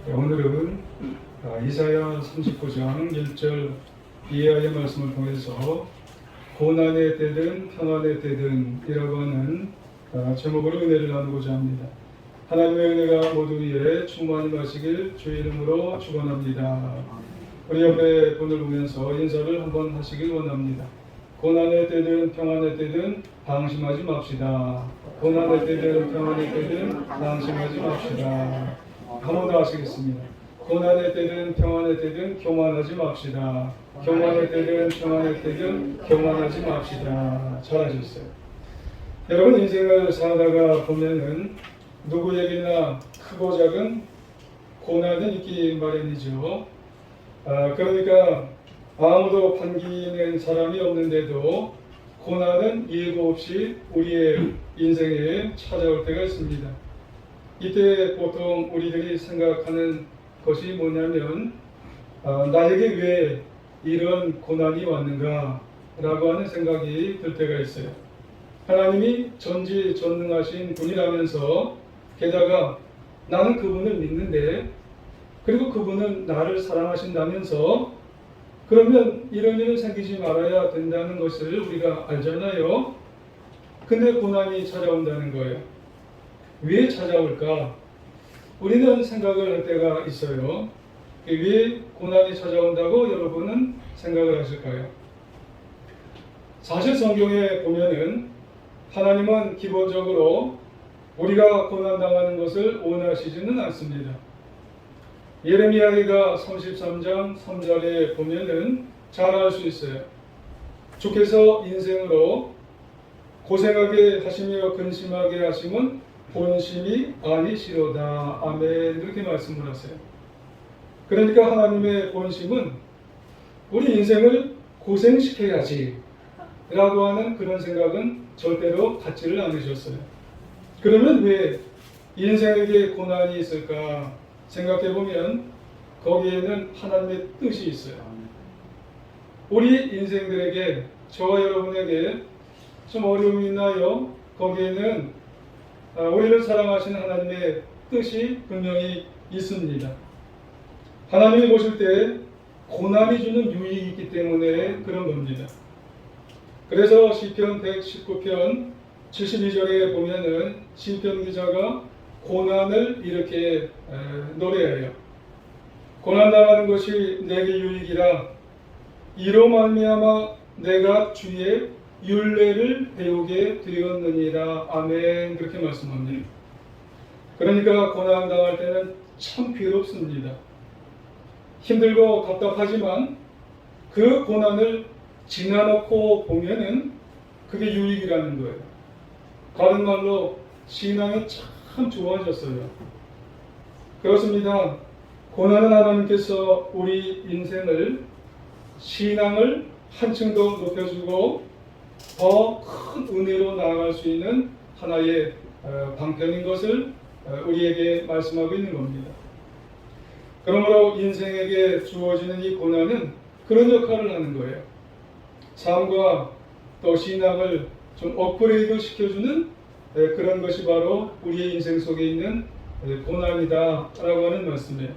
오늘은 이사야 39장 1절 이하의 말씀을 통해서 고난의 때든 평안의 때든 이라고 하는 제목으로 은혜를 나누고자 합니다. 하나님의 은혜가 모두 위에 충만히 마시길 주의 이름으로 축원합니다. 우리 옆에 분을 보면서 인사를 한번 하시길 원합니다. 고난의 때든 평안의 때든 방심하지 맙시다. 고난의 때든 평안의 때든 방심하지 맙시다. 한번 더 하시겠습니다. 고난의 때든 평안의 때든 교만하지 맙시다. 교만의 때든 평안의 때든 교만하지 맙시다. 잘하셨어요. 여러분, 인생을 살다가 보면은 누구에게나 크고 작은 고난은 있기 마련이죠. 그러니까 아무도 반기는 사람이 없는데도 고난은 예고 없이 우리의 인생에 찾아올 때가 있습니다. 이때 보통 우리들이 생각하는 것이 뭐냐면 나에게 왜 이런 고난이 왔는가 라고 하는 생각이 들 때가 있어요. 하나님이 전지전능하신 분이라면서 게다가 나는 그분을 믿는데 그리고 그분은 나를 사랑하신다면서 그러면 이런 일은 생기지 말아야 된다는 것을 우리가 알잖아요. 근데 고난이 찾아온다는 거예요. 왜 찾아올까? 우리는 생각을 할 때가 있어요. 왜 고난이 찾아온다고 여러분은 생각을 하실까요? 사실 성경에 보면은 하나님은 기본적으로 우리가 고난당하는 것을 원하시지는 않습니다. 예레미야기가 33장 3절에 보면은 잘 알 수 있어요. 주께서 인생으로 고생하게 하시며 근심하게 하심은 본심이 아니시로다. 아멘. 이렇게 말씀을 하세요. 그러니까 하나님의 본심은 우리 인생을 고생시켜야지 라고 하는 그런 생각은 절대로 갖지를 않으셨어요. 그러면 왜 인생에게 고난이 있을까 생각해 보면 거기에는 하나님의 뜻이 있어요. 우리 인생들에게, 저와 여러분에게 좀 어려움이 있나요? 거기에는 우리를 사랑하시는 하나님의 뜻이 분명히 있습니다. 하나님이 보실 때 고난이 주는 유익이 있기 때문에 그런 겁니다. 그래서 시편 119편 72절에 보면은 시편 기자가 고난을 이렇게 노래해요. 고난당하는 것이 내게 유익이라 이로 말미암아 내가 주의 율례를 배우게 되었느니라. 아멘. 그렇게 말씀합니다. 그러니까 고난당할 때는 참 괴롭습니다. 힘들고 답답하지만 그 고난을 지나놓고 보면은 그게 유익이라는 거예요. 다른 말로 신앙이 참 좋아졌어요. 그렇습니다. 고난은 하나님께서 우리 인생을, 신앙을 한층 더 높여주고 더 큰 은혜로 나아갈 수 있는 하나의 방편인 것을 우리에게 말씀하고 있는 겁니다. 그러므로 인생에게 주어지는 이 고난은 그런 역할을 하는 거예요. 삶과 또 신앙을 좀 업그레이드 시켜주는 그런 것이 바로 우리의 인생 속에 있는 고난이다 라고 하는 말씀이에요.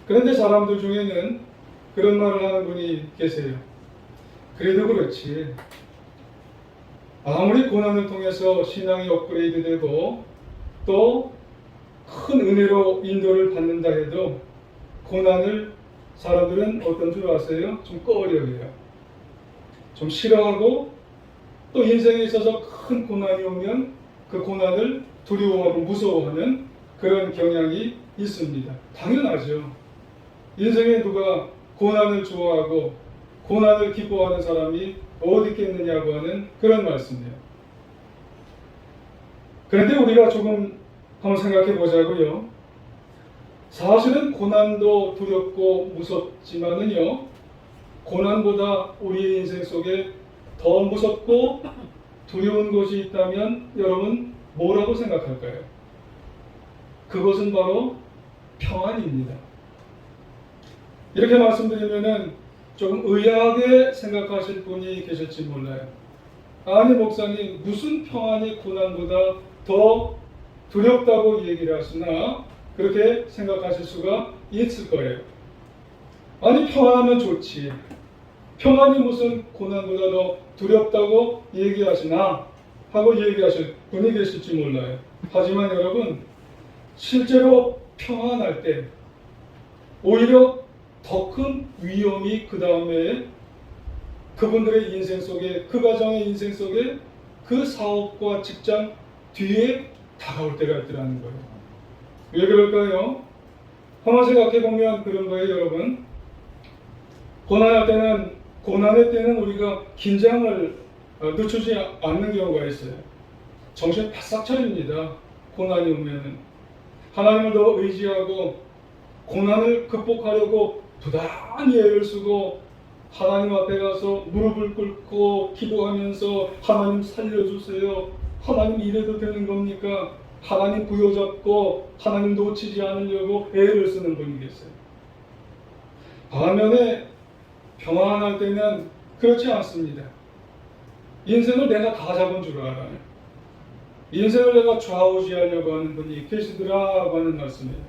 그런데 사람들 중에는 그런 말을 하는 분이 계세요. 그래도 그렇지, 아무리 고난을 통해서 신앙이 업그레이드 되고 또 큰 은혜로 인도를 받는다 해도 고난을 사람들은 어떤 줄 아세요? 좀 꺼려해요. 좀 싫어하고 또 인생에 있어서 큰 고난이 오면 그 고난을 두려워하고 무서워하는 그런 경향이 있습니다. 당연하죠. 인생에 누가 고난을 좋아하고 고난을 기뻐하는 사람이 어디 있겠느냐고 하는 그런 말씀이에요. 그런데 우리가 조금 한번 생각해 보자고요. 사실은 고난도 두렵고 무섭지만은요, 고난보다 우리의 인생 속에 더 무섭고 두려운 것이 있다면 여러분 뭐라고 생각할까요? 그것은 바로 평안입니다. 이렇게 말씀드리면은 조금 의아하게 생각하실 분이 계실지 몰라요. 아니 목사님, 무슨 평안이 고난보다 더 두렵다고 얘기를 하시나? 그렇게 생각하실 수가 있을 거예요. 아니 평안하면 좋지. 평안이 무슨 고난보다 더 두렵다고 얘기하시나 하고 얘기하실 분이 계실지 몰라요. 하지만 여러분 실제로 평안할 때 오히려 더 큰 위험이 그 다음에 그분들의 인생 속에 그 가정의 인생 속에 그 사업과 직장 뒤에 다가올 때가 있더라는 거예요. 왜 그럴까요? 한번 생각해 보면 그런 거예요, 여러분. 고난의 때는 우리가 긴장을 늦추지 않는 경우가 있어요. 정신 바싹 차립니다. 고난이 오면은 하나님을 더 의지하고 고난을 극복하려고 부단히 애를 쓰고 하나님 앞에 가서 무릎을 꿇고 기도하면서 하나님 살려주세요. 하나님 이래도 되는 겁니까? 하나님 부여잡고 하나님 놓치지 않으려고 애를 쓰는 분이 계세요. 반면에 평안할 때는 그렇지 않습니다. 인생을 내가 다 잡은 줄 알아요. 인생을 내가 좌우지하려고 하는 분이 계시더라고 하는 말씀이에요.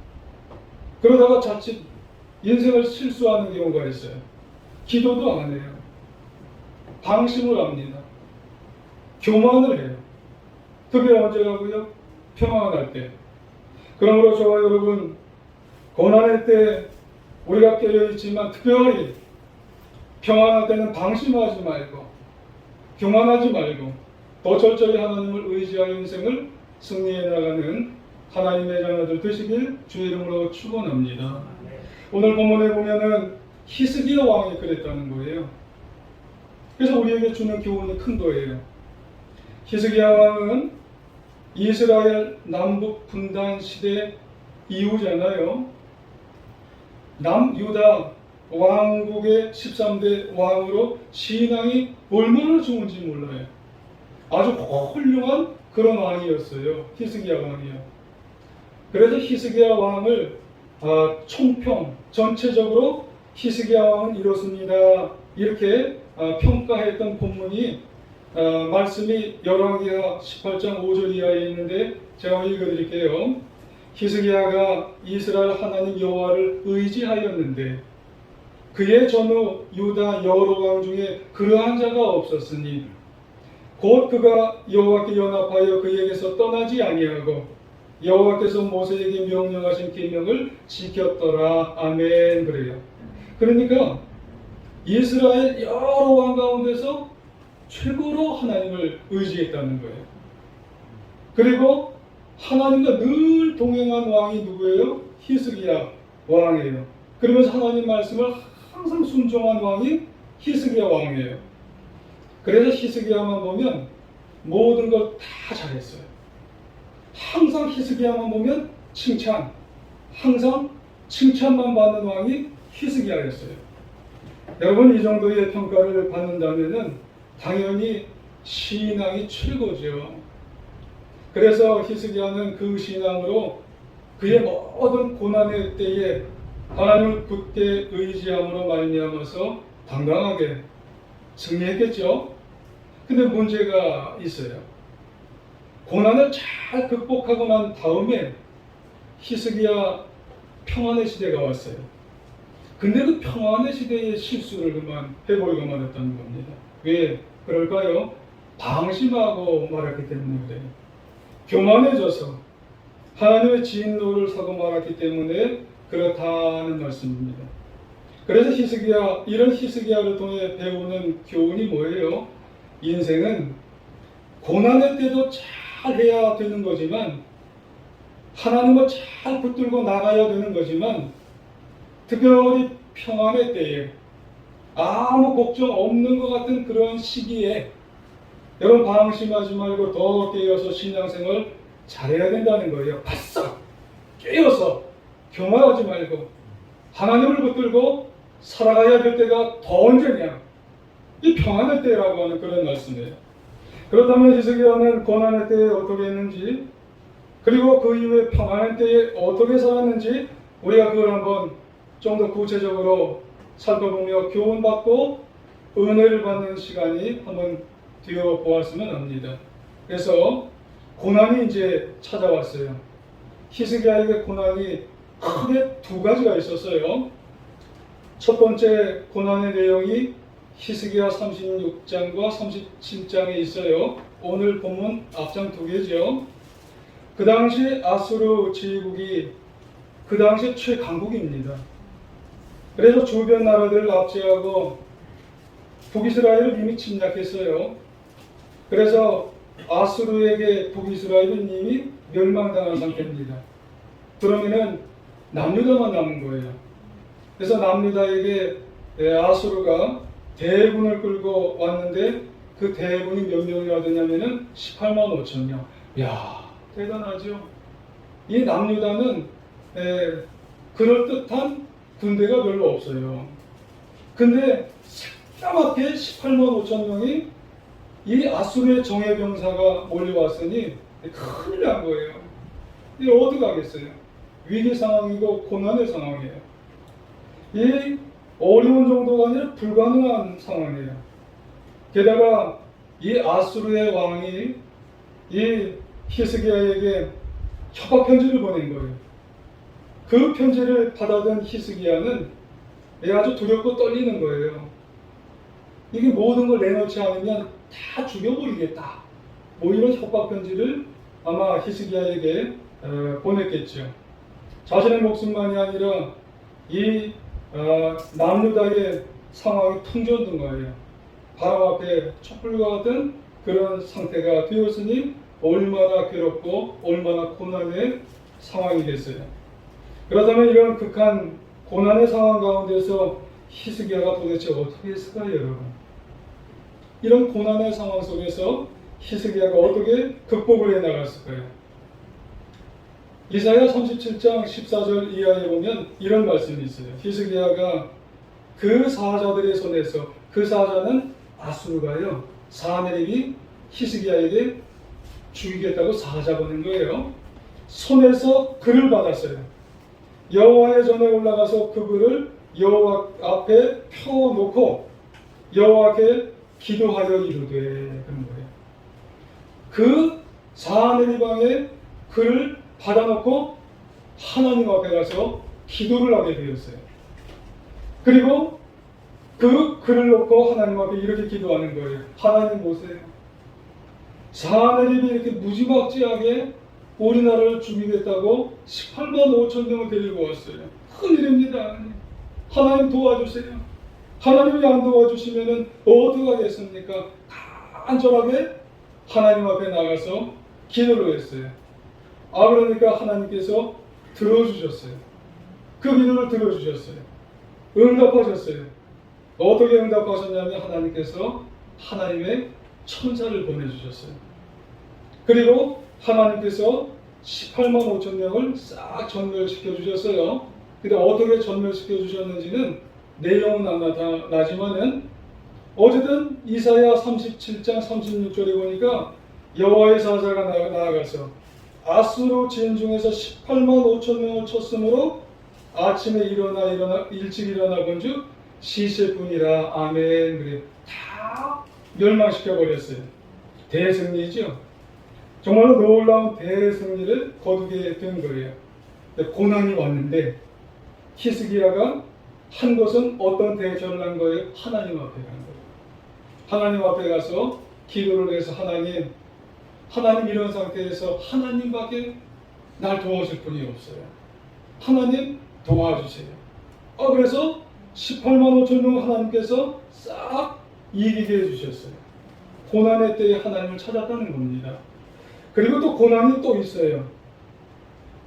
그러다가 자칫 인생을 실수하는 경우가 있어요. 기도도 안 해요. 방심을 합니다. 교만을 해요. 그게 언제라고요? 평안할 때. 그러므로 저와 여러분 고난할 때 우리가 깨어있지만 특별히 평안할 때는 방심하지 말고 교만하지 말고 더 철저히 하나님을 의지하여 인생을 승리해 나가는 하나님의 자녀들 되시길 주의 이름으로 축원합니다. 오늘 본문에 보면은 히스기야 왕이 그랬다는 거예요. 그래서 우리에게 주는 교훈이 큰 거예요. 히스기야 왕은 이스라엘 남북 분단 시대 이후잖아요. 남유다 왕국의 13대 왕으로 신앙이 얼마나 좋은지 몰라요. 아주 훌륭한 그런 왕이었어요. 히스기야 왕이요. 그래서 히스기야 왕을 총평 전체적으로 히스기야 왕은 이렇습니다. 이렇게 평가했던 본문이 말씀이 열왕기하 18장 5절 이하에 있는데 제가 읽어드릴게요. 히스기야가 이스라엘 하나님 여호와를 의지하였는데 그의 전후 유다 여러 왕 중에 그러한 자가 없었으니 곧 그가 여호와께 연합하여 그에게서 떠나지 아니하고 여호와께서 모세에게 명령하신 계명을 지켰더라. 아멘. 그래요. 그러니까 이스라엘 여러 왕 가운데서 최고로 하나님을 의지했다는 거예요. 그리고 하나님과 늘 동행한 왕이 누구예요? 히스기야 왕이에요. 그러면서 하나님 말씀을 항상 순종한 왕이 히스기야 왕이에요. 그래서 히스기야만 보면 모든 걸 다 잘했어요. 항상 히스기야만 보면 칭찬, 항상 칭찬만 받는 왕이 히스기야였어요. 여러분 이 정도의 평가를 받는다면은 당연히 신앙이 최고죠. 그래서 히스기야는 그 신앙으로 그의 모든 고난의 때에 하나님을 굳게 의지함으로 말미암아서 당당하게 승리했겠죠. 근데 문제가 있어요. 고난을 잘 극복하고 난 다음에 히스기야 평안의 시대가 왔어요. 근데 그 평안의 시대의 실수를 그만 해버리고 말았다는 겁니다. 왜 그럴까요? 방심하고 말았기 때문에 그래요. 교만해져서 하나님의 진노를 사고 말았기 때문에 그렇다는 말씀입니다. 그래서 이런 히스기야를 통해 배우는 교훈이 뭐예요? 인생은 고난의 때도 잘 해야 되는 거지만 하나님을 잘 붙들고 나가야 되는 거지만 특별히 평안의 때에 아무 걱정 없는 것 같은 그런 시기에 여러분 방심하지 말고 더 깨어서 신앙생활 잘해야 된다는 거예요. 바싹 깨어서 교만하지 말고 하나님을 붙들고 살아가야 될 때가 더 언제냐? 이 평안의 때라고 하는 그런 말씀이에요. 그렇다면 히스기야는 고난의 때에 어떻게 했는지 그리고 그 이후에 평안의 때에 어떻게 살았는지 우리가 그걸 한번 좀 더 구체적으로 살펴보며 교훈받고 은혜를 받는 시간이 한번 되어 보았으면 합니다. 그래서 고난이 이제 찾아왔어요. 히스기야에게 고난이 크게 두 가지가 있었어요. 첫 번째 고난의 내용이 히스기야 36장과 37장에 있어요. 오늘 본문 앞장 두 개죠. 그 당시 아수르 제국이 그 당시 최강국입니다. 그래서 주변 나라들을 압제하고 북이스라엘을 이미 침략했어요. 그래서 아수르에게 북이스라엘은 이미 멸망당한 상태입니다. 그러면은 남유다만 남은 거예요. 그래서 남유다에게 아수르가 대군을 끌고 왔는데 그 대군이 몇 명이나 되냐면은 18만 5천 명. 이야, 대단하죠. 이 남유다는 그럴듯한 군대가 별로 없어요. 근데 새까맣게 18만 5천 명이 이 아수르의 정예병사가 몰려왔으니 큰일 난 거예요. 이게 어디 가겠어요? 위기 상황이고 고난의 상황이에요. 이 어려운 정도가 아니라 불가능한 상황이에요. 게다가 이 아수르의 왕이 이 히스기야에게 협박 편지를 보낸 거예요. 그 편지를 받아든 히스기야는 아주 두렵고 떨리는 거예요. 이게 모든 걸 내놓지 않으면 다 죽여버리겠다. 뭐 이런 협박 편지를 아마 히스기야에게 보냈겠죠. 자신의 목숨만이 아니라 이 남유다의 상황이 퉁져든 거예요. 바로 앞에 촛불과 같은 그런 상태가 되었으니 얼마나 괴롭고 얼마나 고난의 상황이겠어요. 그렇다면 이런 극한 고난의 상황 가운데서 히스기야가 도대체 어떻게 했을까요, 여러분? 이런 고난의 상황 속에서 히스기야가 어떻게 극복을 해나갔을까요? 이사야 37장 14절 이하에 보면 이런 말씀이 있어요. 히스기야가 그 사자들의 손에서, 그 사자는 아수르가요, 사내립이 히스기야에게 죽이겠다고 사자 보낸 거예요. 손에서 글을 받았어요. 여호와의 전에 올라가서 그 글을 여호와 앞에 펴놓고 여호와께 기도하여 이르되, 그런 거예요. 그 사내립 방에 글을 받아놓고 하나님 앞에 가서 기도를 하게 되었어요. 그리고 그 글을 놓고 하나님 앞에 이렇게 기도하는 거예요. 하나님 보세요. 사내립이 이렇게 무지막지하게 우리나라를 죽이겠다고 18만 5천 명을 데리고 왔어요. 큰일입니다. 하나님 도와주세요. 하나님이 안 도와주시면 어떻게 하겠습니까? 간절하게 하나님 앞에 나가서 기도를 했어요. 그러니까 하나님께서 들어주셨어요. 그 기도를 들어주셨어요. 응답하셨어요. 어떻게 응답하셨냐면 하나님께서 하나님의 천사를 보내주셨어요. 그리고 하나님께서 18만 5천 명을 싹 전멸시켜 주셨어요. 근데 어떻게 전멸시켜 주셨는지는 내용은 안 나타나지만은 어쨌든 이사야 37장 36절에 보니까 여호와의 사자가 나아가서 아수르 진중에서 18만 5천 명을 쳤으므로 아침에 일찍 일어나 본즉 시실뿐이라. 아멘. 그래, 다 멸망시켜 버렸어요. 대승리죠. 정말로 놀라운 대승리를 거두게 된 거예요. 고난이 왔는데 히스기야가 한 것은 어떤 대처를 한 거예요? 하나님 앞에 간 거예요. 하나님 앞에 가서 기도를 해서 하나님 이런 상태에서 하나님밖에 날 도와줄 분이 없어요. 하나님 도와주세요. 그래서 18만 5천 명 하나님께서 싹 이기게 해주셨어요. 고난의 때에 하나님을 찾았다는 겁니다. 그리고 또 고난이 또 있어요.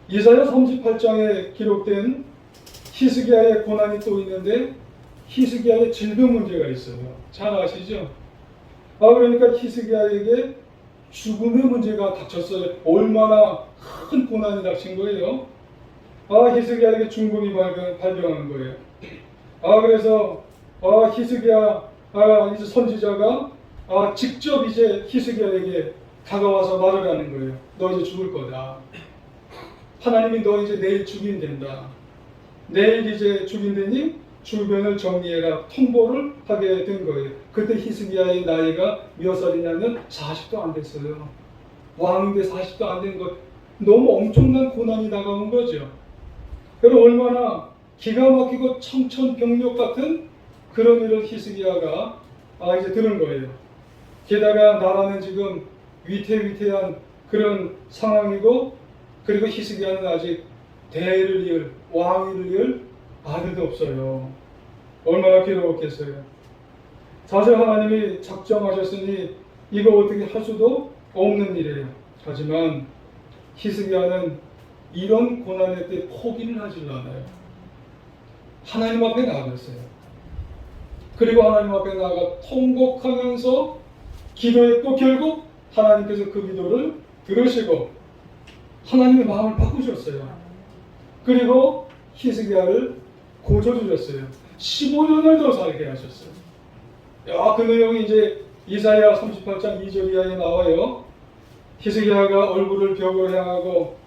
이사야 38장에 기록된 히스기야의 고난이 또 있는데 히스기야의 질병 문제가 있어요. 잘 아시죠? 그러니까 히스기야에게 죽음의 문제가 닥쳤어요. 얼마나 큰 고난이 닥친 거예요. 히스기야에게 중풍이 발병한 거예요. 그래서 히스기야 이제 선지자가 직접 이제 히스기야에게 다가와서 말을 하는 거예요. 너 이제 죽을 거다. 하나님이 너 이제 내일 죽인댄다. 내일 이제 죽인다니 주변을 정리해라. 통보를 하게 된 거예요. 그때 히스기야의 나이가 몇 살이냐면 40도 안 됐어요. 왕인데 40도 안 된 것. 너무 엄청난 고난이 다가온 거죠. 그럼 얼마나 기가 막히고 청천벽력 같은 그런 일을 히스기야가 이제 들은 거예요. 게다가 나라는 지금 위태위태한 그런 상황이고, 그리고 히스기야는 아직 대를 이을, 왕위를 이을 아들도 없어요. 얼마나 괴로웠겠어요. 사실 하나님이 작정하셨으니 이거 어떻게 할 수도 없는 일이에요. 하지만 히스기야는 이런 고난의 때 포기를 하지 않아요. 하나님 앞에 나아갔어요. 그리고 하나님 앞에 나아가 통곡하면서 기도했고, 결국 하나님께서 그 기도를 들으시고 하나님의 마음을 바꾸셨어요. 그리고 히스기야를 고쳐주셨어요. 15년을 더 살게 하셨어요. 그 내용이 이제 이사야 38장 2절 이하에 나와요. 히스기야가 얼굴을 벽으로 향하고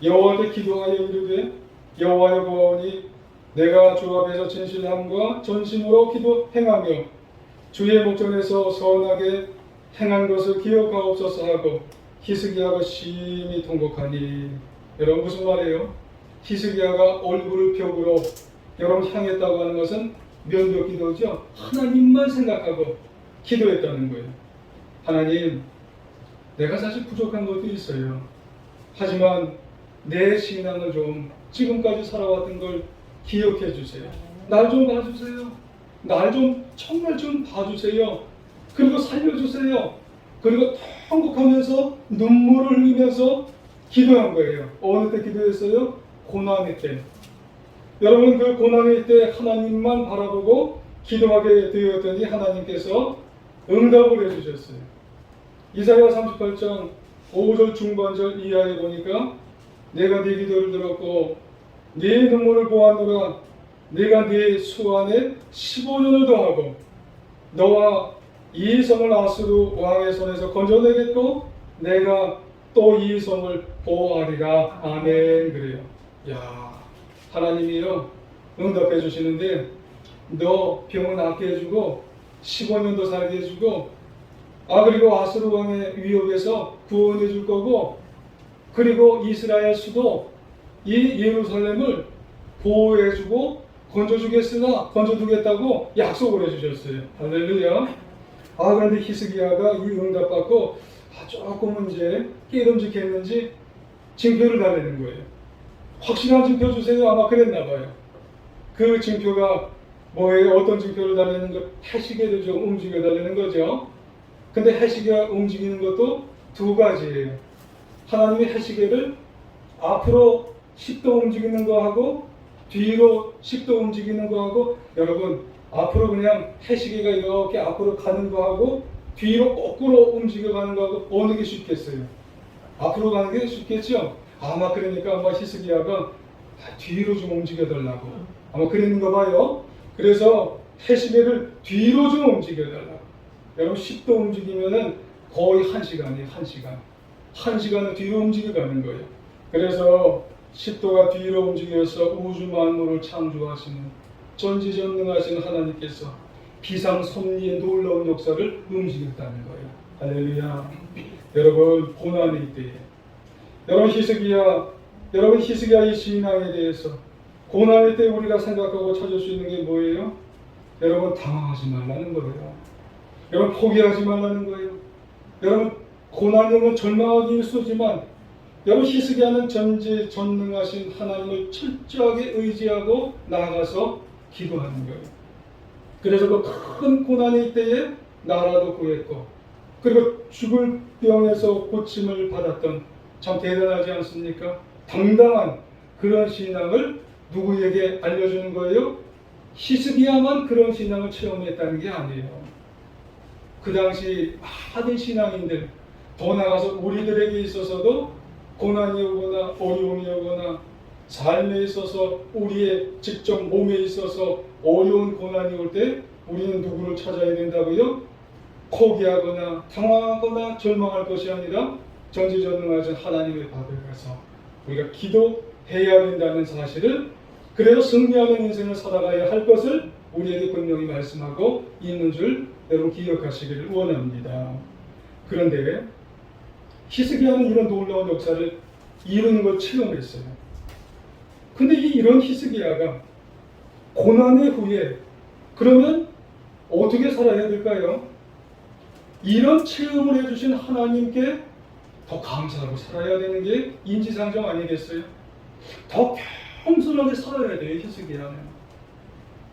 여호와께 기도하여 이르되, 여호와여 보아오니 내가 주 앞에서 진실함과 전심으로 기도 행하며 주의 목전에서 선하게 행한 것을 기억하옵소서 하고 히스기야가 심히 통곡하니. 여러분, 무슨 말이에요? 히스기야가 얼굴을 벽으로 여러분 향했다고 하는 것은 면벽 기도죠. 하나님만 생각하고 기도했다는 거예요. 하나님, 내가 사실 부족한 것도 있어요. 하지만 내 신앙을 좀, 지금까지 살아왔던 걸 기억해 주세요. 날 좀 봐주세요. 날 좀 정말 좀 봐주세요. 그리고 살려주세요. 그리고 통곡하면서 눈물을 흘리면서 기도한 거예요. 어느 때 기도했어요? 고난의 때. 여러분, 그 고난의 때 하나님만 바라보고 기도하게 되었더니 하나님께서 응답을 해주셨어요. 이사야 38장 5절 중반절 이하에 보니까, 내가 네 기도를 들었고 네 눈물을 보았노라. 내가 네 수 안에 15년을 더하고 너와 이 성을 아수르 왕의 손에서 건져내겠고 내가 또 이 성을 보호하리라. 아멘. 그래요. 야, 하나님이요 응답해 주시는데, 너 병은 낫게 해주고 15년도 살게 해주고, 그리고 아수르 왕의 위협에서 구원해 줄 거고, 그리고 이스라엘 수도 이 예루살렘을 보호해 주고 건져두겠다고 약속을 해주셨어요. 할렐루야. 그런데 히스기야가 이 응답받고 조금은 이제 깨름직했는지 징표를 달래는 거예요. 확실한 징표 주세요. 아마 그랬나 봐요. 그 징표가 뭐예요? 어떤 징표를 달래는 거? 해시계를 좀 움직여 달래는 거죠. 근데 해시계가 움직이는 것도 두 가지예요. 하나님의 해시계를 앞으로 10도 움직이는 거하고 뒤로 10도 움직이는 거하고, 여러분, 앞으로 그냥 해시계가 이렇게 앞으로 가는 거하고 뒤로 거꾸로 움직여가는 거하고 어느 게 쉽겠어요? 앞으로 가는 게 쉽겠죠? 아마 그러니까 히스기야가 뒤로 좀 움직여달라고 아마 그랬는가 봐요. 그래서 해시계를 뒤로 좀 움직여달라고. 여러분, 10도 움직이면은 거의 1시간이에요. 1시간. 1시간을 뒤로 움직여가는 거예요. 그래서 10도가 뒤로 움직여서 우주 만물을 창조하시는 전지전능하신 하나님께서 비상섭리의 놀라운 역사를 움직였다는 거예요. 할렐루야. 여러분, 고난의 때에 여러분 히스기야의 신앙에 대해서 고난의 때 우리가 생각하고 찾을 수 있는 게 뭐예요? 여러분, 당황하지 말라는 거예요. 여러분, 포기하지 말라는 거예요. 여러분, 고난이 오면 절망하기 일쑤지만 여러분, 히스기야는 전지전능하신 하나님을 철저하게 의지하고 나아가서 기도하는 거예요. 그래서 그 큰 고난의 때에 나라도 구했고, 그리고 죽을 병에서 고침을 받았던, 참 대단하지 않습니까? 당당한 그런 신앙을 누구에게 알려주는 거예요? 히스기야만 그런 신앙을 체험했다는 게 아니에요. 그 당시 많은 신앙인들, 더 나아가서 우리들에게 있어서도 고난이 오거나 어려움이 오거나 삶에 있어서 우리의 직접 몸에 있어서 어려운 고난이 올 때 우리는 누구를 찾아야 된다고요? 포기하거나 당황하거나 절망할 것이 아니라 전지전능하신 하나님의 밥에 가서 우리가 기도해야 된다는 사실을, 그래서 승리하는 인생을 살아가야 할 것을 우리에게 분명히 말씀하고 있는 줄 여러분 기억하시기를 원합니다. 그런데 히스기야는 이런 놀라운 역사를 이런 걸 체험했어요. 근데 이런 히스기야가 고난의 후에 그러면 어떻게 살아야 될까요? 이런 체험을 해주신 하나님께 더 감사하고 살아야 되는 게 인지상정 아니겠어요? 더 겸손하게 살아야 돼요. 히스기야는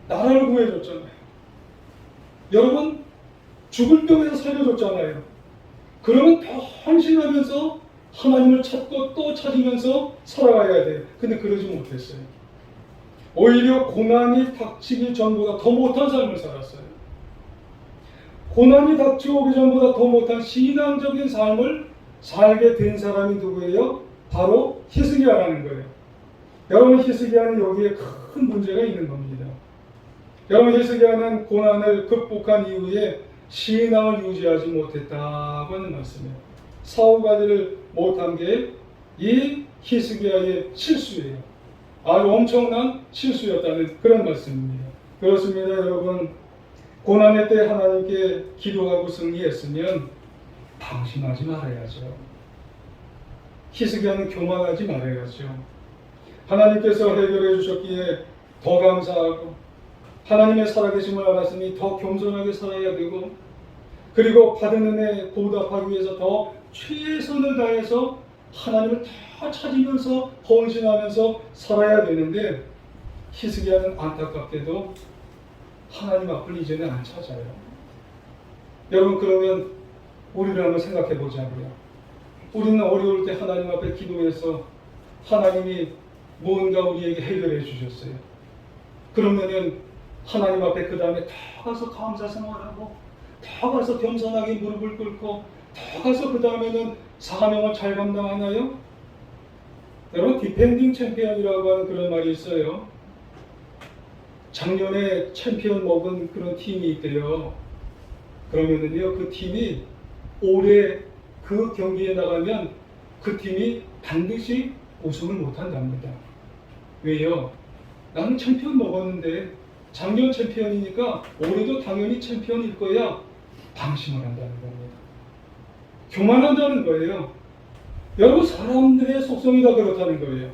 나라를 구해줬잖아요. 여러분 죽을 병에서 살려줬잖아요. 그러면 더 헌신하면서 하나님을 찾고 또 찾으면서 살아가야 돼요. 근데 그러지 못했어요. 오히려 고난이 닥치기 전보다 더 못한 삶을 살았어요. 고난이 닥쳐오기 전보다 더 못한 신앙적인 삶을 살게 된 사람이 누구예요? 바로 히스기야라는 거예요. 여러분 히스기야는 여기에 큰 문제가 있는 겁니다. 여러분 히스기야는 고난을 극복한 이후에 신앙을 유지하지 못했다고 하는 말씀이에요. 사후가지를 못한 게 이 히스기야의 실수예요. 아주 엄청난 실수였다는 그런 말씀입니다. 그렇습니다, 여러분. 고난의 때 하나님께 기도하고 승리했으면 방심하지 말아야죠. 히스기야는 교만하지 말아야죠. 하나님께서 해결해 주셨기에 더 감사하고 하나님의 살아계심을 알았으니 더 겸손하게 살아야 되고 그리고 받은 은혜에 보답하기 위해서 더 최선을 다해서 하나님을 다 찾으면서 헌신하면서 살아야 되는데 히스기야는 안타깝게도 하나님 앞을 이제는 안 찾아요. 여러분 그러면 우리를 한번 생각해 보자고요. 우리는 어려울 때 하나님 앞에 기도해서 하나님이 뭔가 우리에게 해결해 주셨어요. 그러면은 하나님 앞에 그 다음에 다 가서 감사 생활하고 다 가서 겸손하게 무릎을 꿇고 다 가서 그 다음에는 사명을 잘 감당하나요? 여러분 디펜딩 챔피언이라고 하는 그런 말이 있어요. 작년에 챔피언 먹은 그런 팀이 있대요. 그러면은요 그 팀이 올해 그 경기에 나가면 그 팀이 반드시 우승을 못한답니다. 왜요? 나는 챔피언 먹었는데 작년 챔피언이니까 올해도 당연히 챔피언일 거야. 방심을 한다는 겁니다. 교만한다는 거예요. 여러분 사람들의 속성이 다 그렇다는 거예요.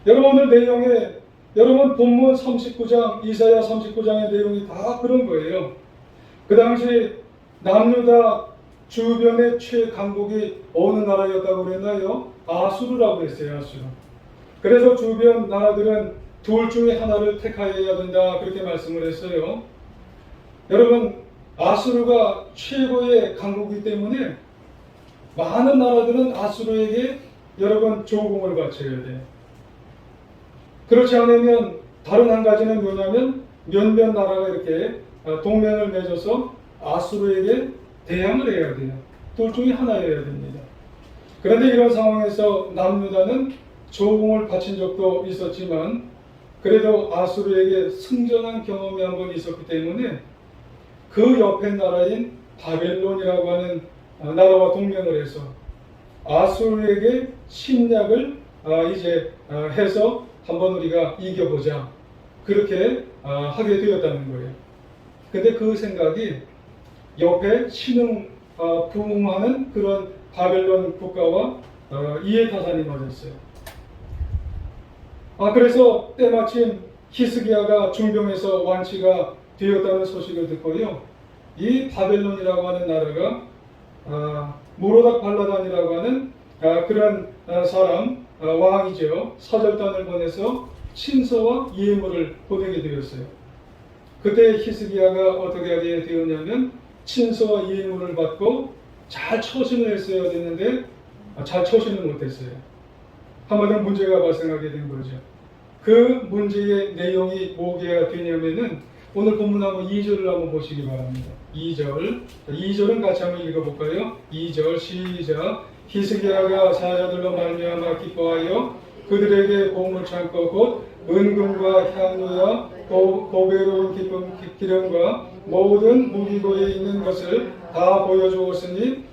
여러분 오늘 내용에 여러분 본문 39장 이사야 39장의 내용이 다 그런 거예요. 그 당시 남유다 주변의 최강국이 어느 나라였다고 그랬나요? 아수르라고 했어요. 아수르. 그래서 주변 나라들은 둘 중에 하나를 택하여야 된다 그렇게 말씀을 했어요. 여러분 아수르가 최고의 강국이기 때문에 많은 나라들은 아수르에게 여러분 조공을 바쳐야 돼요. 그렇지 않으면 다른 한 가지는 뭐냐면 몇몇 나라가 이렇게 동맹을 맺어서 아수르에게 대항을 해야 돼요. 둘 중에 하나여야 됩니다. 그런데 이런 상황에서 남유다는 조공을 바친 적도 있었지만 그래도 아수르에게 승전한 경험이 한 번 있었기 때문에 그 옆에 나라인 바벨론이라고 하는 나라와 동맹을 해서 아수르에게 침략을 이제 해서 한번 우리가 이겨보자 그렇게 하게 되었다는 거예요. 근데 그 생각이 옆에 신흥 부흥하는 그런 바벨론 국가와 이해타산이 맞았어요. 그래서 때마침 히스기야가 중병에서 완치가 되었다는 소식을 듣고요. 이 바벨론이라고 하는 나라가 모로닥 발라단이라고 하는 그런 사람 왕이죠. 사절단을 보내서 친서와 예물을 보내게 되었어요. 그때 히스기야가 어떻게 하게 되었냐면 친서와 예물을 받고 잘 처신을 했어야 됐는데 잘 처신을 못했어요. 한마디로 문제가 발생하게 된 거죠. 그 문제의 내용이 뭐가 되냐면은 오늘 본문 한번 2절을 한번 보시기 바랍니다. 2절은 같이 한번 읽어볼까요? 2절 시작. 히스기야가 사자들로 말미암아 기뻐하여 그들에게 보물 창고 곧 은금과 향료와 보배로운 기름과 모든 무기고에 있는 것을 다 보여주었으니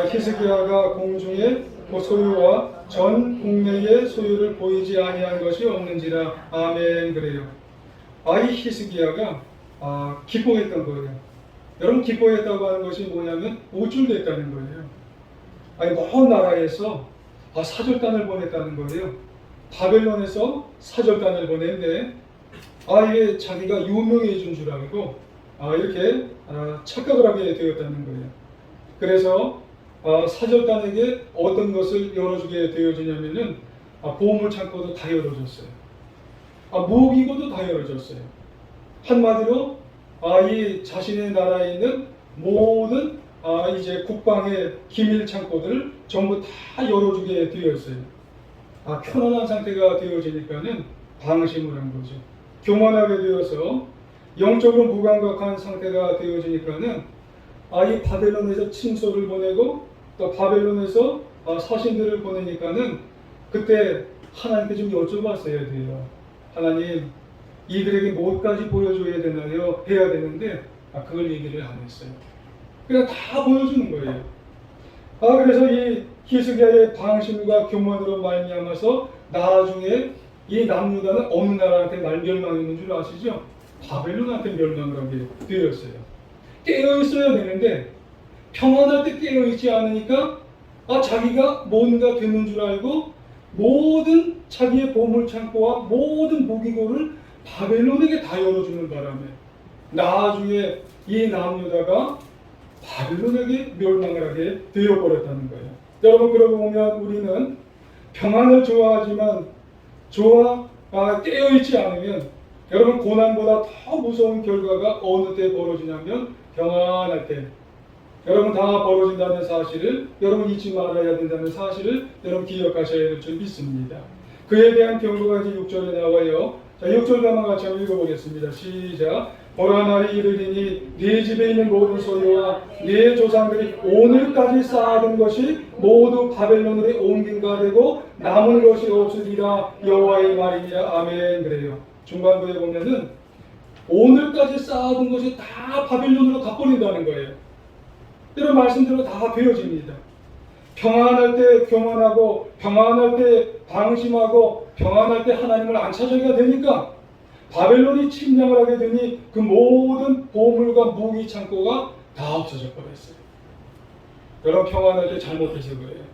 히스기야가 공중의 소유와 전 국내의 소유를 보이지 아니한 것이 없는지라. 아멘. 그래요. 이 히스기야가 기뻐했던 거예요. 여러분 기뻐했다고 하는 것이 뭐냐면 우쭐댔다는 거예요. 먼 나라에서 사절단을 보냈다는 거예요. 바벨론에서 사절단을 보냈는데 이게 자기가 유명해진 줄 알고 이렇게 착각을 하게 되었다는 거예요. 그래서 사절단에게 어떤 것을 열어주게 되어지냐면은 보물 창고도 다 열어줬어요. 무기고도 다 열어줬어요. 한마디로 이 자신의 나라에 있는 모든 이제 국방의 기밀 창고들을 전부 다 열어주게 되었어요. 편안한 상태가 되어지니까는 방심을 한 거죠. 교만하게 되어서 영적으로 무감각한 상태가 되어지니까는 이 바벨론에서 친소를 보내고 또 바벨론에서 사신들을 보내니까는 그때 하나님께 좀 여쭤봤어야 돼요. 하나님, 이들에게 뭐까지 보여줘야 되나요? 해야 되는데 그걸 얘기를 안 했어요. 그냥 다 보여주는 거예요. 그래서 이 히스기야의 방심과 교만으로 말미암아서 나라 중에 이 남유다는 어느 나라한테 멸망했는 줄 아시죠? 바벨론한테 멸망을 하게 되었어요. 깨어 있어야 되는데 평안할 때 깨어 있지 않으니까 자기가 뭔가 되는 줄 알고 모든 자기의 보물 창고와 모든 무기고를 바벨론에게 다 열어주는 바람에 나중에 이 남유다가 바벨론에게 멸망을 하게 되어버렸다는 거예요. 여러분, 그러고 보면 우리는 평안을 좋아하지만 깨어있지 않으면 여러분 고난보다 더 무서운 결과가 어느 때 벌어지냐면 평안할 때. 여러분 다 벌어진다는 사실을 여러분 잊지 말아야 된다는 사실을 여러분 기억하셔야 될 줄 믿습니다. 그에 대한 경고가 이제 6절에 나와요. 자, 6절 한번 같이 한번 읽어보겠습니다. 시작. 보라, 날이 이르리니 네 집에 있는 모든 소유와 네 조상들이 오늘까지 쌓아둔 것이 모두 바벨론으로 옮긴가 되고 남은 것이 없으리라 여호와의 말이니라. 아멘. 그래요. 중반부에 보면은 오늘까지 쌓아둔 것이 다 바벨론으로 가버린다는 거예요. 이런 말씀대로 다 되어집니다. 평안할 때 교만하고 평안할 때 방심하고 평안할 때 하나님을 안 찾아야 되니까 바벨론이 침략을 하게 되니 그 모든 보물과 무기 창고가 다 없어져 버렸어요. 여러분, 평안할 때 잘못해서 그래요.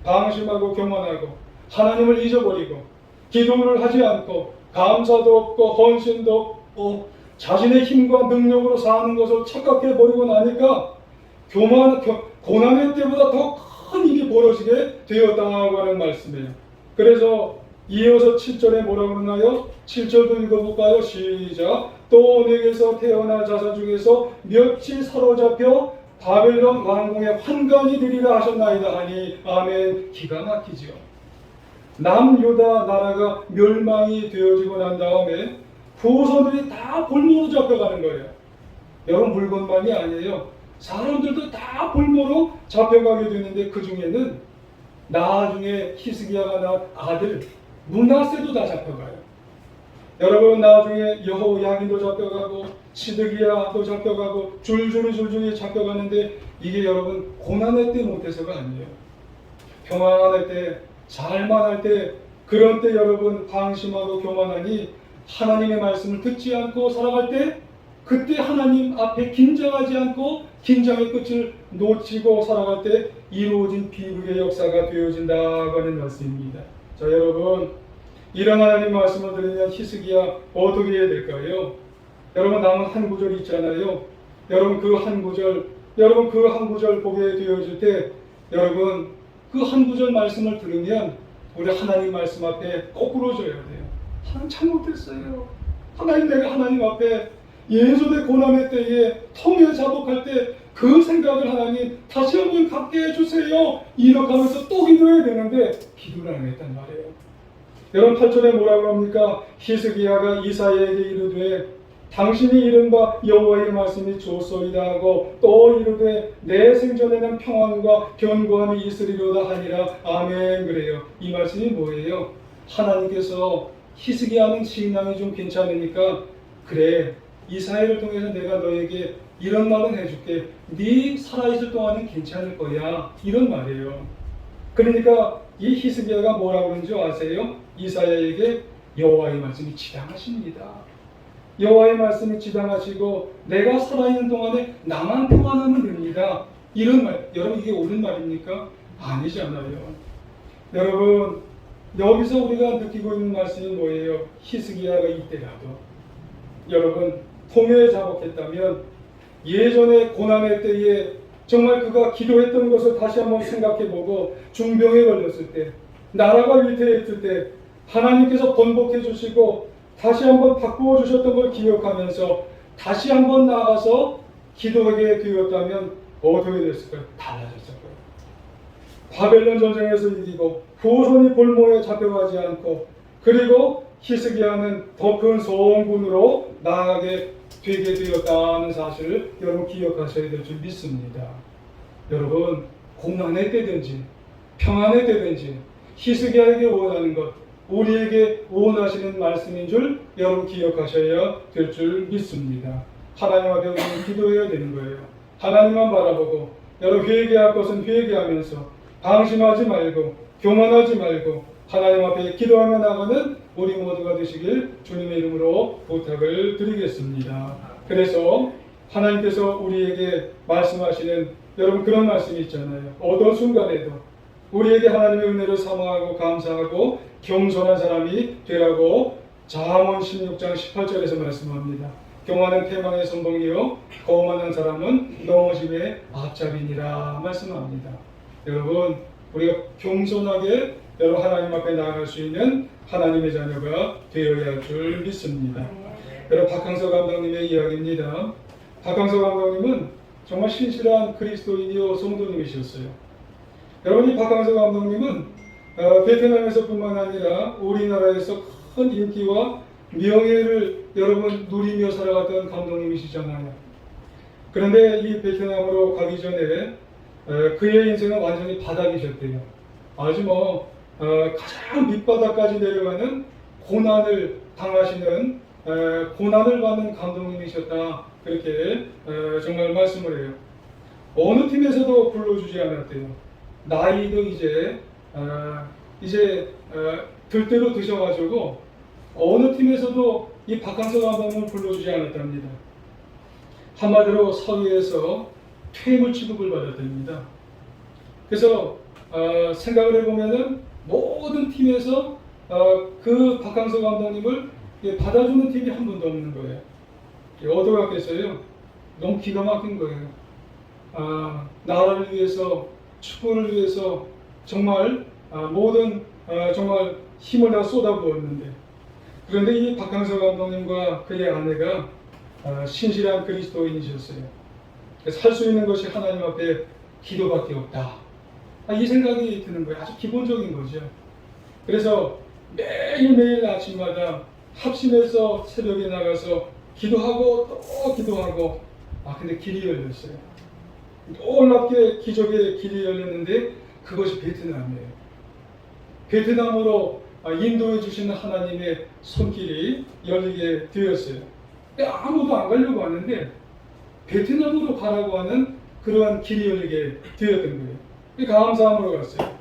방심하고 교만하고 하나님을 잊어버리고 기도를 하지 않고 감사도 없고 헌신도 없고 자신의 힘과 능력으로 사는 것을 착각해 버리고 나니까 고난의 때보다 더 큰 일이 벌어지게 되었다고 하는 말씀이에요. 그래서 이어서 7절에 뭐라고 그러나요? 7절도 읽어볼까요? 시작. 또 내게서 태어난 자손 중에서 몇이 사로잡혀 바벨론 왕궁의 환관이 되리라 하셨나이다 하니 아멘. 기가 막히죠. 남유다 나라가 멸망이 되어지고 난 다음에 후손들이 다 볼모로 잡혀가는 거예요. 여러분, 물건만이 아니에요. 사람들도 다 볼모로 잡혀가게 되는데 그 중에는 나중에 히스기야가 낳은 아들 므낫세도 다 잡혀가요. 여러분, 나중에 여호야긴도 잡혀가고 시드기야도 잡혀가고 줄줄이 잡혀가는데 이게 여러분 고난할 때 못해서가 아니에요. 평안할 때, 잘만할 때, 그런 때 여러분 방심하고 교만하니 하나님의 말씀을 듣지 않고 살아갈 때 그때 하나님 앞에 긴장하지 않고 긴장의 끝을 놓치고 살아갈 때 이루어진 비극의 역사가 되어진다고 하는 말씀입니다. 자, 여러분, 이런 하나님 말씀을 들으면 히스기야 어떻게 해야 될까요? 여러분, 남은 한 구절 있잖아요. 여러분 그 한 구절 보게 되어질 때 여러분 그 한 구절 말씀을 들으면 우리 하나님 말씀 앞에 거꾸로 져야 돼요. 하나님 잘못했어요. 하나님, 내가 하나님 앞에 예전의 고난의 때에 통해 자복할 때 그 생각을 하나님 다시 한번 갖게 해주세요. 이렇게 하면서 또 기도해야 되는데 기도를 안 했단 말이에요. 여러분, 8절에 뭐라고 합니까? 히스기야가 이사야에게 이르되 당신이 이른 바 여호와의 말씀이 좋소이다 하고 또 이르되 내 생전에는 평안과 견고함이 있으리로다 하니라. 아멘. 그래요. 이 말씀이 뭐예요? 하나님께서 히스기야는 신앙이 좀 괜찮으니까 그래, 이사야를 통해서 내가 너에게 이런 말은 해줄게. 네 살아있을 동안은 괜찮을 거야. 이런 말이에요. 그러니까 이 히스기야가 뭐라고 그러는지 아세요? 이사야에게 여호와의 말씀이 지당하십니다. 여호와의 말씀이 지당하시고 내가 살아있는 동안에 나만 평안하면 됩니다. 이런 말, 여러분 이게 옳은 말입니까? 아니잖아요. 여러분, 여기서 우리가 느끼고 있는 말씀이 뭐예요? 히스기야가 이때라도 여러분 통회에 자복했다면 예전에 고난의 때에 정말 그가 기도했던 것을 다시 한번 생각해보고 중병에 걸렸을 때, 나라가 위태했을 때 하나님께서 번복해 주시고 다시 한번 바꾸어 주셨던 걸 기억하면서 다시 한번 나아가서 기도하게 되었다면 어떻게 됐을까요? 달라졌을 거예요. 바벨론 전쟁에서 이기고 후손이 볼모에 잡혀가지 않고, 그리고 히스기야는 더 큰 성군으로 나아가게 되게 되었다는 사실을 여러분 기억하셔야 될 줄 믿습니다. 여러분, 고난의 때든지 평안의 때든지 히스기야에게 원하는 것, 우리에게 원하시는 말씀인 줄 여러분 기억하셔야 될 줄 믿습니다. 하나님 앞에 우리는 기도해야 되는 거예요. 하나님만 바라보고 여러분 회개할 것은 회개하면서 방심하지 말고 교만하지 말고 하나님 앞에 기도하며 나가는 우리 모두가 되시길 주님의 이름으로 부탁을 드리겠습니다. 그래서 하나님께서 우리에게 말씀하시는 여러분 그런 말씀이 있잖아요. 어떤 순간에도 우리에게 하나님의 은혜를 사모하고 감사하고 겸손한 사람이 되라고 잠언 16장 18절에서 말씀합니다. 경화는 패망의 선봉이요 거만한 사람은 넘어짐의 앞잡이니라 말씀합니다. 여러분, 우리가 겸손하게 여러분 하나님 앞에 나아갈 수 있는 하나님의 자녀가 되어야 할 줄 믿습니다. 여러분, 박항서 감독님의 이야기입니다. 박항서 감독님은 정말 신실한 그리스도인이요 성도님이셨어요. 여러분, 이 박항서 감독님은 베트남에서뿐만 아니라 우리나라에서 큰 인기와 명예를 여러분 누리며 살아갔던 감독님이시잖아요. 그런데 이 베트남으로 가기 전에 그의 인생은 완전히 바닥이셨대요. 아주 가장 밑바닥까지 내려가는 고난을 당하시는 고난을 받는 감독님이셨다. 그렇게 정말 말씀을 해요. 어느 팀에서도 불러주지 않았대요. 나이도 이제 들대로 드셔가지고 어느 팀에서도 이 박항서 감독님을 불러주지 않았답니다. 한마디로 사회에서 퇴물 취급을 받았답니다. 그래서 생각을 해보면은 모든 팀에서 그 박항서 감독님을 받아주는 팀이 한 번도 없는 거예요. 어디 갔겠어요? 너무 기가 막힌 거예요. 나라를 위해서, 축구를 위해서 정말 모든 정말 힘을 다 쏟아부었는데, 그런데 이 박항서 감독님과 그의 아내가 신실한 그리스도인이셨어요. 살 수 있는 것이 하나님 앞에 기도밖에 없다. 이 생각이 드는 거예요. 아주 기본적인 거죠. 그래서 매일매일 아침마다 합심해서 새벽에 나가서 기도하고 또 기도하고, 근데 길이 열렸어요. 놀랍게 기적의 길이 열렸는데 그것이 베트남이에요. 베트남으로 인도해 주시는 하나님의 손길이 열리게 되었어요. 아무도 안 가려고 하는데 베트남으로 가라고 하는 그러한 길이 열리게 되었던 거예요. 감사함으로 갔어요.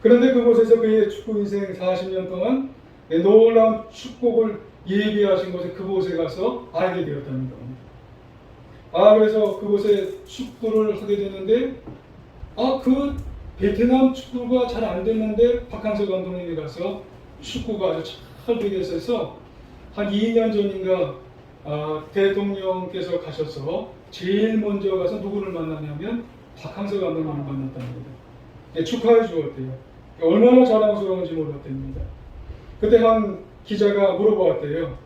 그런데 그곳에서 그의 축구 인생 40년 동안 놀라운 축복을 예비하신 것을 그곳에 가서 알게 되었다는 겁니다. 그래서 그곳에 축구를 하게 되는데 그 베트남 축구가 잘 안 됐는데 박항서 감독님이 가서 축구가 아주 잘 되게 해서 한 2년 전인가 대통령께서 가셔서 제일 먼저 가서 누구를 만나냐면 박항서 감독님을 만났답니다. 축하해 주었대요. 얼마나 자랑스러운지 몰랐답니다. 그때 한 기자가 물어보았대요.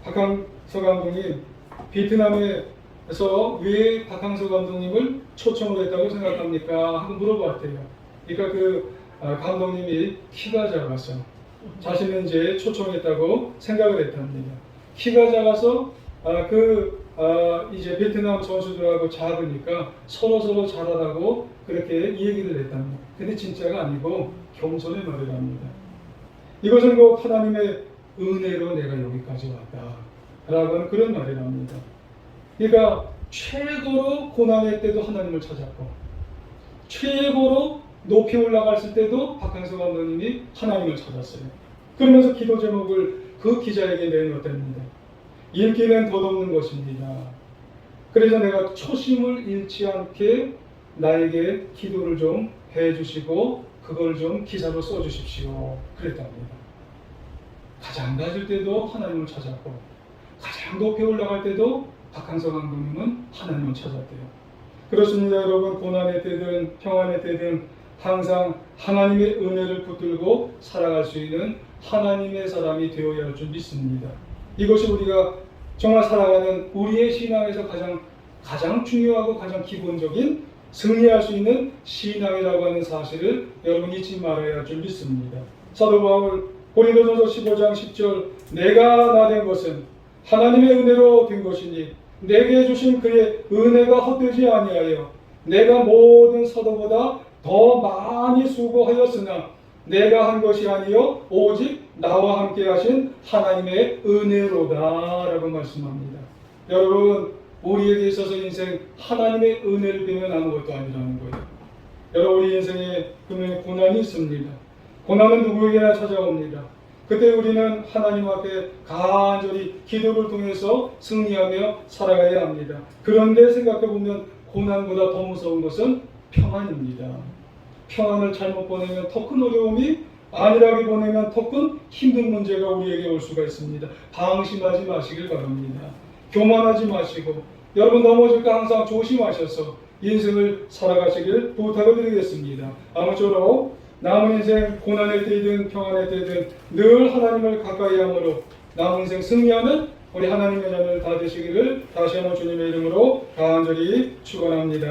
박항서 감독님, 베트남에서 왜 박항서 감독님을 초청을 했다고 생각합니까? 하고 물어봤대요. 그러니까 그 감독님이 키가 작아서 자신은 이제 초청했다고 생각을 했답니다. 키가 작아서 이제 베트남 선수들하고 작으니까 서로 잘하라고 그렇게 얘기를 했답니다. 근데 진짜가 아니고 겸손의 말을 합니다. 이것은 곧 하나님의 은혜로 내가 여기까지 왔다 라고 하는 그런 말을 합니다. 그러니까 최고로 고난의 때도 하나님을 찾았고, 최고로 높이 올라갔을 때도 박항서 감독님이 하나님을 찾았어요. 그러면서 기도 제목을 그 기자에게 내놓았답니다. 인기는 덧없는 것입니다. 그래서 내가 초심을 잃지 않게 나에게 기도를 좀 해주시고 그걸 좀 기사로 써주십시오. 그랬답니다. 가장 낮을 때도 하나님을 찾았고 가장 높이 올라갈 때도 박항서 감독님은 하나님을 찾았대요. 그렇습니다. 여러분, 고난의 때든 평안의 때든 항상 하나님의 은혜를 붙들고 살아갈 수 있는 하나님의 사람이 되어야 할 줄 믿습니다. 이것이 우리가 정말 살아가는 우리의 신앙에서 가장 중요하고 가장 기본적인 승리할 수 있는 신앙이라고 하는 사실을 여러분 잊지 말아야 할 줄 믿습니다. 사도 바울 고린도전서 15장 10절 내가 나 된 것은 하나님의 은혜로 된 것이니 내게 주신 그의 은혜가 헛되지 아니하여 내가 모든 사도보다 더 많이 수고하였으나 내가 한 것이 아니요 오직 나와 함께 하신 하나님의 은혜로다 라고 말씀합니다. 여러분, 우리에게 있어서 인생 하나님의 은혜를 빼면 아무것도 아니라는 거예요. 여러분, 우리 인생에 분명히 고난이 있습니다. 고난은 누구에게나 찾아옵니다. 그때 우리는 하나님 앞에 간절히 기도를 통해서 승리하며 살아가야 합니다. 그런데 생각해보면 고난보다 더 무서운 것은 평안입니다. 평안을 잘못 보내면 더 큰 어려움이, 안일하게 보내면 더 큰 힘든 문제가 우리에게 올 수가 있습니다. 방심하지 마시길 바랍니다. 교만하지 마시고 여러분 넘어질까 항상 조심하셔서 인생을 살아가시길 부탁을 드리겠습니다. 아무쪼록 남은 인생 고난의 때이든 평안의 때이든 늘 하나님을 가까이 함으로 남은 인생 승리하는 우리 하나님의 자녀들 다 되시기를 다시 한번 주님의 이름으로 간절히 축원합니다.